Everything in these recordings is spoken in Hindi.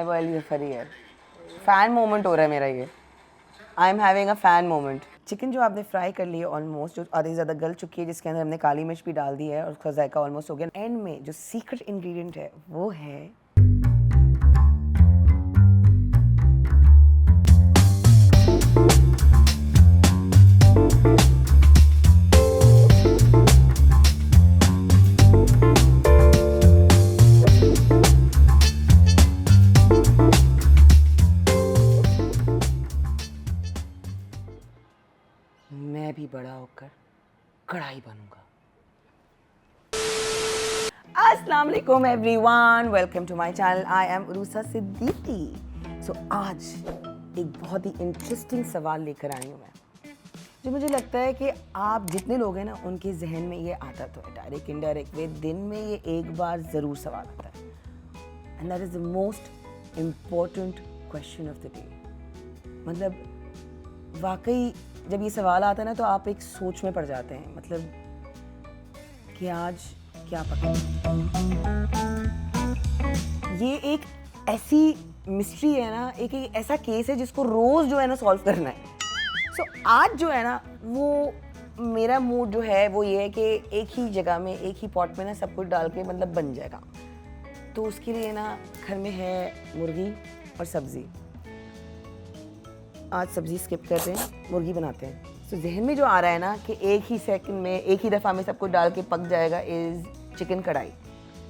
अली जफर है। फ़ैन मोमेंट हो रहा है मेरा ये। I am having a fan moment. Chicken जो आपने फ्राई कर ली है ऑलमोस्ट, जो आधी ज़्यादा गल चुकी है, जिसके अंदर हमने काली मिर्च भी डाल दी है और उसका जायका ऑलमोस्ट हो गया। एंड में जो सीक्रेट इंग्रेडिएंट है वो है मैं भी बड़ा होकर कढ़ाई बनूंगा। अस्सलाम वालेकुम everyone, welcome to my channel. I am Urusa Siddiqui. So आज एक बहुत ही इंटरेस्टिंग सवाल लेकर आई हूँ मैं, जो मुझे लगता है कि आप जितने लोग हैं ना, उनके जहन में ये आता तो है डायरेक्ट इनडायरेक्ट वे, दिन में ये एक बार ज़रूर सवाल आता है। And that is the most important question of the day. मतलब वाकई जब ये सवाल आता है ना, तो आप एक सोच में पड़ जाते हैं, मतलब कि आज क्या पका। ये एक ऐसी मिस्ट्री है ना, एक ऐसा केस है जिसको रोज़ जो है ना सॉल्व करना है। सो आज जो है ना, वो मेरा मूड जो है वो ये है कि एक ही जगह में, एक ही पॉट में ना सब कुछ डाल के मतलब बन जाएगा। तो उसके लिए ना घर में है मुर्गी और सब्ज़ी। आज सब्ज़ी स्किप करते हैं, मुर्गी बनाते हैं। तो जहन में जो आ रहा है ना कि एक ही सेकंड में, एक ही दफ़ा में सब कुछ डाल के पक जाएगा, इज़ चिकन कढ़ाई।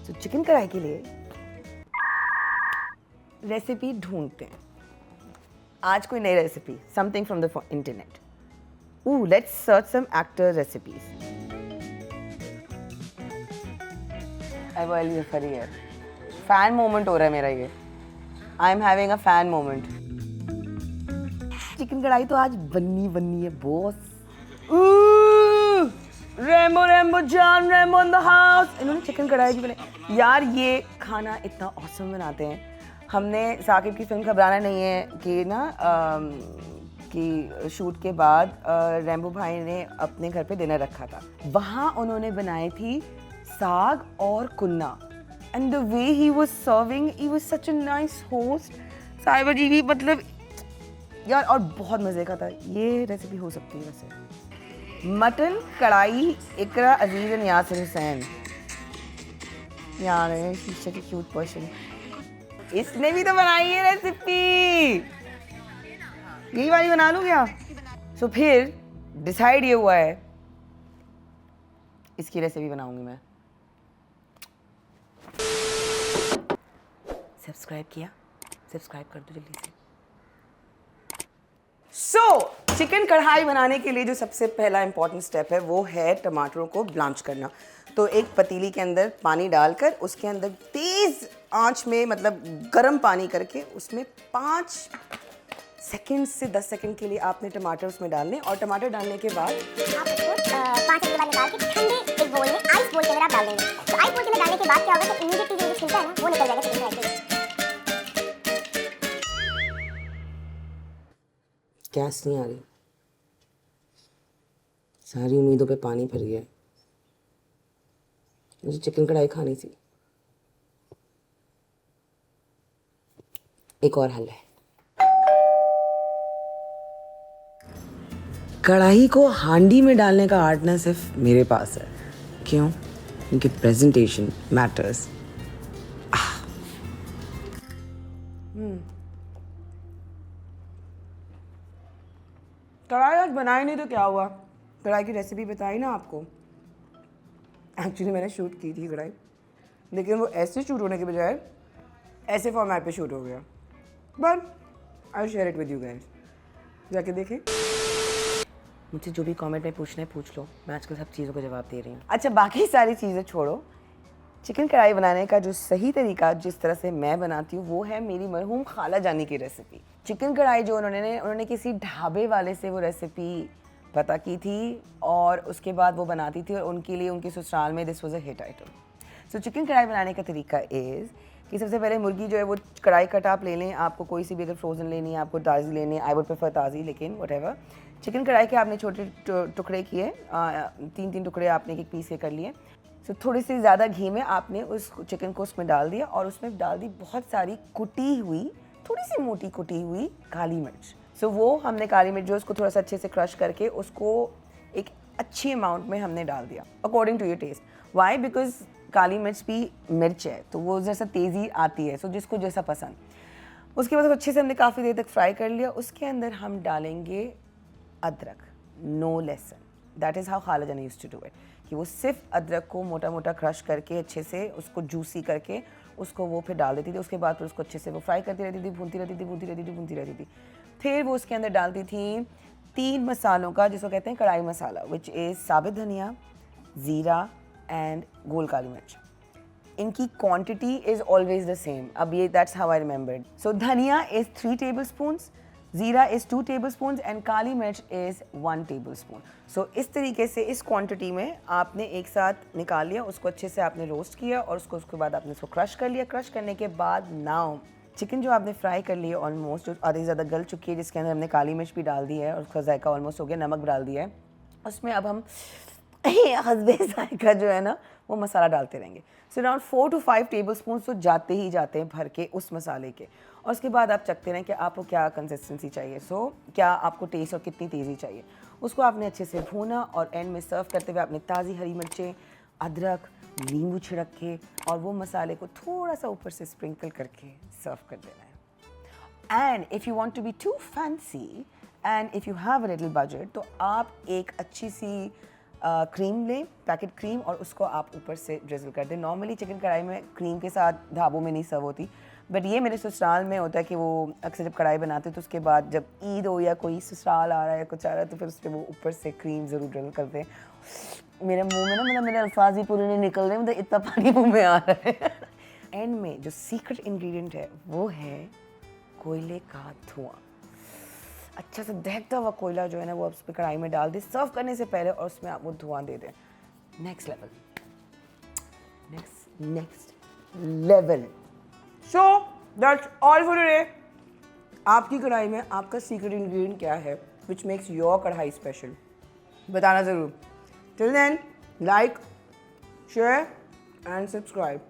तो चिकन कढ़ाई के लिए रेसिपी ढूंढते हैं। आज कोई नई recipe, something from the internet. Let's search some actor recipes. Ali Zafar है। फ़ैन मोमेंट हो रहा है मेरा ये। I am having a fan moment. Chicken kadai तो आज बननी है बॉस। रेमो रेमो जान, रेमो इन द हाउस। इन्होंने चिकन कढ़ाई भी बनाई यार। ये खाना इतना औसम बनाते हैं। हमने साकिब की फिल्म घबराना नहीं है कि ना कि शूट के बाद रेम्बो भाई ने अपने घर पे डिनर रखा था। वहाँ उन्होंने बनाई थी साग और कुन्ना। And the way he was serving, he was such a nice host. Sahiba ji भी मतलब यार, और बहुत मज़े का था। ये रेसिपी हो सकती है वैसे। मटन कढ़ाई, इकरा अजीज़ एंड यासिर हुसैन। यार शीशे की क्यूट पर्सन, इसने भी तो बनाई है रेसिपी। यही वाली बना लूँ क्या? सो फिर डिसाइड ये हुआ है, इसकी रेसिपी बनाऊंगी मैं। सब्सक्राइब किया? सब्सक्राइब कर दो जल्दी से। चिकन कढ़ाई बनाने के लिए जो सबसे पहला इंपॉर्टेंट स्टेप है वो है टमाटरों को ब्लांच करना। तो एक पतीली के अंदर पानी डालकर उसके अंदर तेज़ आंच में, मतलब गर्म पानी करके, उसमें 5 सेकंड से 10 सेकंड के लिए आपने टमाटर उसमें डालने। और टमाटर डालने के बाद आप इसको 5 सेकंड के बाद निकाल के ठंडे एक बोल में, आइस बोल के अंदर आप डाल देंगे। तो आइस बोल के अंदर डालने के बाद क्या होगा कि इमीडिएटली जो छिलका है ना वो निकल जाएगा चिकन कढ़ाई से। गैस नहीं आ रही, सारी उम्मीदों पे पानी फिर गया। मुझे चिकन कढ़ाई खानी थी। एक और हल है। कढ़ाई को हांडी में डालने का आर्ट ना सिर्फ मेरे पास है। क्यों? क्योंकि प्रेजेंटेशन मैटर्स। कढ़ाई आज बनाई नहीं तो क्या हुआ? कढ़ाई की रेसिपी बताई ना आपको। एक्चुअली मैंने शूट की थी कढ़ाई, लेकिन वो ऐसे शूट होने के बजाय ऐसे फॉर्मेट पे शूट हो गया। But I share it with you guys, जाके देखें। मुझसे जो भी कमेंट में पूछना है पूछ लो, मैं आजकल सब चीज़ों का जवाब दे रही हूँ। अच्छा, बाकी सारी चीज़ें छोड़ो। चिकन कढ़ाई बनाने का जो सही तरीका, जिस तरह से मैं बनाती हूँ, वो है मेरी मरहूम खाला जानी की रेसिपी। चिकन कढ़ाई जो उन्होंने किसी ढाबे वाले से वो रेसिपी पता की थी और उसके बाद वो बनाती थी, और उनके लिए उनके ससुराल में this was a hit item. So chicken कढ़ाई बनाने का तरीका इज़ कि सबसे पहले मुर्गी जो है वो कढ़ाई कट आप ले लें। आपको कोई सी भी अगर फ्रोज़न लेनी है, आपको ताज़ी लेनी है, आई वुड प्रेफर ताज़ी, लेकिन व्हाटएवर। चिकन कढ़ाई के आपने छोटे टुकड़े किए, 3-3 टुकड़े आपने एक पीस के कर लिए। सो थोड़ी सी ज़्यादा घी में आपने उस चिकन को उसमें डाल दिया और उसमें डाल दी बहुत सारी कुटी हुई, थोड़ी सी मोटी कुटी हुई काली मिर्च। सो वो हमने काली मिर्च जो उसको थोड़ा सा अच्छे से क्रश करके उसको एक अच्छी अमाउंट में हमने डाल दिया according to your taste. Why? Because काली मिर्च भी मिर्च है तो वो जैसा तेज़ी आती है, सो जिसको जैसा पसंद। उसके बाद अच्छे से हमने काफ़ी देर तक फ्राई कर लिया। उसके अंदर हम डालेंगे अदरक, no lesson. That is how खाला जान यूज्ड टू डू इट, कि वो सिर्फ अदरक को मोटा मोटा क्रश करके अच्छे से उसको जूसी करके उसको वो फिर डाल देती थी। उसके बाद फिर उसको अच्छे से वो फ्राई करती रहती थी, भूनती रहती थी, भूनती रहती थी, भूनती रहती थी। फिर वो उसके अंदर डालती थी 3 मसालों का जिसको कहते हैं कढ़ाई मसाला, विच इज़ साबित धनिया, ज़ीरा एंड गोल काली मिर्च। इनकी quantity is always the same. अब ये दैट्स हाउ आई रिमेंबर्ड। सो धनिया इज़ 3 टेबलस्पून्स, ज़ीरा इज़ 2 टेबलस्पून्स एंड काली मिर्च इज़ 1 टेबलस्पून। सो इस तरीके से इस क्वांटिटी में आपने एक साथ निकाल लिया, उसको अच्छे से आपने रोस्ट किया और उसके बाद आपने उसको क्रश कर लिया। क्रश करने के बाद नाउ चिकन जो आपने फ्राई कर लिया ऑलमोस्ट, जो आधी ज़्यादा गल चुकी है, जिसके अंदर हमने काली मिर्च भी डाल दी है और उसका जायका ऑलमोस्ट हो गया, नमक डाल दिया है, उसमें अब हम हस्बे जायका जो है ना वो मसाला डालते रहेंगे। सो अराउंड 4 to 5 टेबलस्पून तो जाते ही जाते हैं भर के उस मसाले के। और उसके बाद आप चखते रहें कि आपको क्या कंसिस्टेंसी चाहिए, क्या आपको टेस्ट और कितनी तेज़ी चाहिए। उसको आपने अच्छे से भूना और एंड में सर्व करते हुए आपने ताज़ी हरी मिर्चें, अदरक, नींबू छिड़क के और वो मसाले को थोड़ा सा ऊपर से स्प्रिंकल करके सर्व कर देना है। And if you want to be too fancy and if you have a little budget, तो आप एक अच्छी सी क्रीम लें, पैकेट क्रीम, और उसको आप ऊपर से ड्रिजल कर दें। नॉर्मली चिकन कढ़ाई में क्रीम के साथ ढाबों में नहीं सर्व होती, बट ये मेरे ससुराल में होता है कि वो अक्सर जब कढ़ाई बनाते हैं तो उसके बाद जब ईद हो या कोई ससुराल आ रहा है या कुछ आ रहा है तो फिर उस पर वो ऊपर से क्रीम ज़रूर ड्रिजल करते हैं। मेरे मुंह में ना मतलब मेरे अल्फाज ही पूरे नहीं निकल रहे, मतलब इतना पानी मुंह में आ रहा है। एंड में जो सीक्रेट इंग्रेडिएंट है वो है कोयले का धुआं। अच्छा सा दहकता हुआ कोयला जो है ना वो आप उस पर कढ़ाई में डाल दें सर्व करने से पहले और उसमें आप वो धुआं दे दें। Next level. So that's all for today. आपकी कढ़ाई में आपका सीक्रेट इंग्रेडिएंट क्या है which makes your kadai special, बताना ज़रूर। Till then like, share and subscribe.